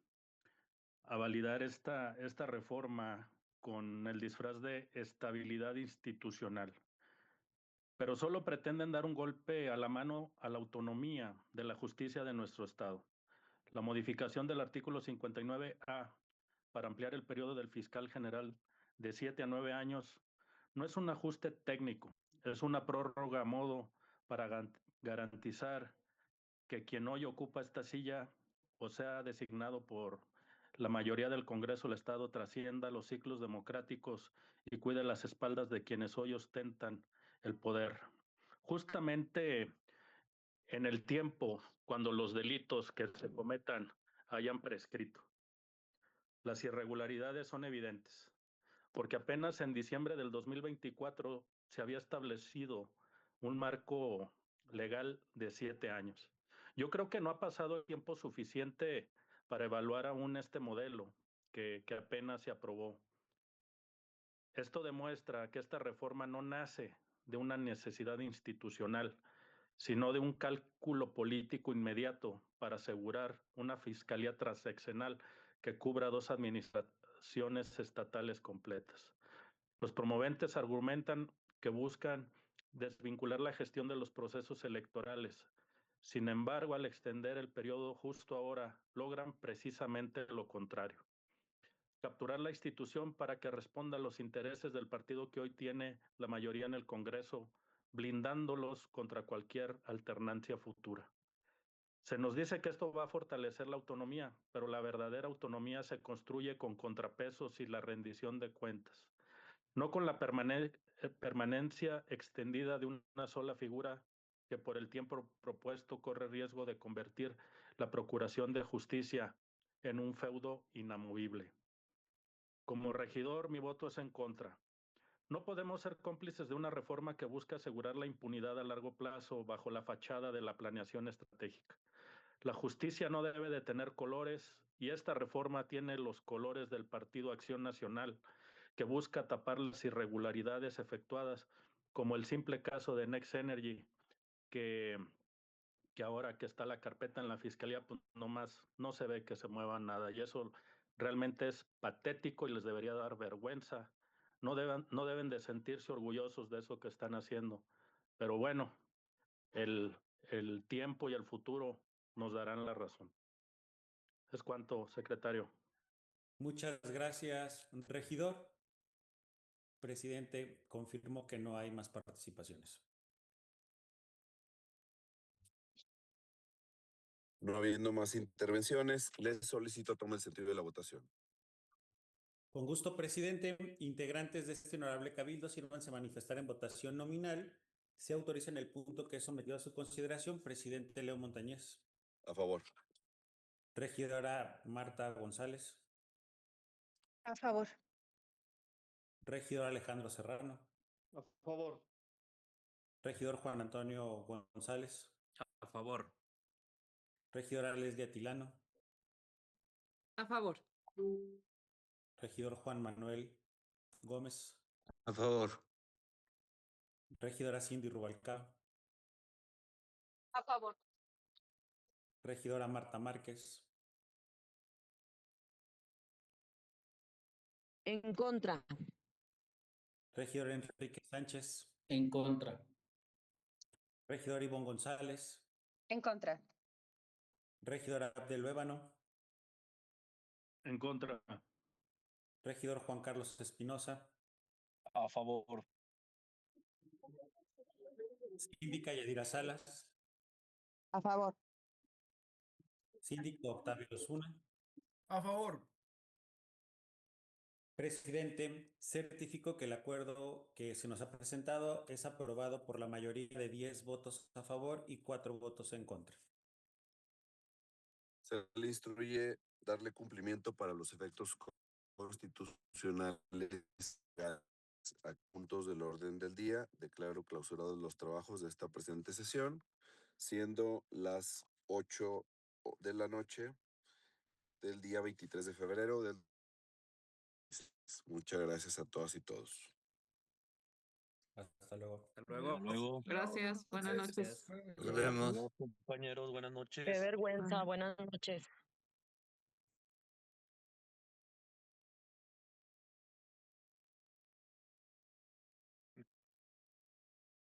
a validar esta reforma con el disfraz de estabilidad institucional, pero solo pretenden dar un golpe a la mano a la autonomía de la justicia de nuestro Estado. La modificación del artículo 59A para ampliar el periodo del fiscal general de 7 a 9 años no es un ajuste técnico, es una prórroga a modo para garantizar que quien hoy ocupa esta silla o sea designado por la mayoría del Congreso del Estado trascienda los ciclos democráticos y cuide las espaldas de quienes hoy ostentan el poder. Justamente en el tiempo cuando los delitos que se cometan hayan prescrito. Las irregularidades son evidentes, porque apenas en diciembre del 2024 se había establecido un marco legal de 7 años. Yo creo que no ha pasado el tiempo suficiente para evaluar aún este modelo que apenas se aprobó. Esto demuestra que esta reforma no nace de una necesidad institucional, sino de un cálculo político inmediato para asegurar una fiscalía transeccional que cubra 2 administraciones estatales completas. Los promoventes argumentan que buscan desvincular la gestión de los procesos electorales. Sin embargo, al extender el periodo justo ahora, logran precisamente lo contrario. Capturar la institución para que responda a los intereses del partido que hoy tiene la mayoría en el Congreso blindándolos contra cualquier alternancia futura. Se nos dice que esto va a fortalecer la autonomía, pero la verdadera autonomía se construye con contrapesos y la rendición de cuentas, no con la permanencia extendida de una sola figura que por el tiempo propuesto corre riesgo de convertir la procuración de justicia en un feudo inamovible. Como regidor, mi voto es en contra. No podemos ser cómplices de una reforma que busca asegurar la impunidad a largo plazo bajo la fachada de la planeación estratégica. La justicia no debe de tener colores y esta reforma tiene los colores del Partido Acción Nacional, que busca tapar las irregularidades efectuadas, como el simple caso de Next Energy, que ahora que está la carpeta en la fiscalía, pues nomás no se ve que se mueva nada. Y eso realmente es patético y les debería dar vergüenza. No deben de sentirse orgullosos de eso que están haciendo. Pero bueno, el tiempo y el futuro nos darán la razón. Es cuanto, secretario.
Muchas gracias, regidor. Presidente, confirmo que no hay más participaciones.
No habiendo más intervenciones, les solicito tome el sentido de la votación.
Con gusto, presidente. Integrantes de este honorable cabildo, sírvanse a manifestar en votación nominal. Se autoriza en el punto que es sometido a su consideración. Presidente Leo Montañez.
A favor.
Regidora Marta González.
A favor.
Regidor Alejandro Serrano.
A favor.
Regidor Juan Antonio González.
A favor.
Regidora Leslie Tilano.
A favor.
Regidor Juan Manuel Gómez.
A favor.
Regidora Cindy Rubalcaba.
A favor.
Regidora Marta Márquez.
En contra.
Regidor Enrique Sánchez.
En contra.
Regidor Ivonne González.
En contra.
Regidor Abdel Luébano.
En contra.
Regidor Juan Carlos Espinosa.
A favor.
Síndica Yadira Salas.
A favor.
Síndico Octavio Osuna.
A favor.
Presidente, certifico que el acuerdo que se nos ha presentado es aprobado por la mayoría de 10 votos a favor y 4 votos en contra.
Se le instruye darle cumplimiento para los efectos constitucionales a puntos del orden del día. Declaro clausurados los trabajos de esta presente sesión, siendo las 8 de la noche del día 23 de febrero del... Muchas gracias a todas y todos.
Hasta luego.
Hasta luego.
Gracias. Buenas noches.
Nos vemos.
Compañeros, buenas noches.
Qué vergüenza. Buenas noches.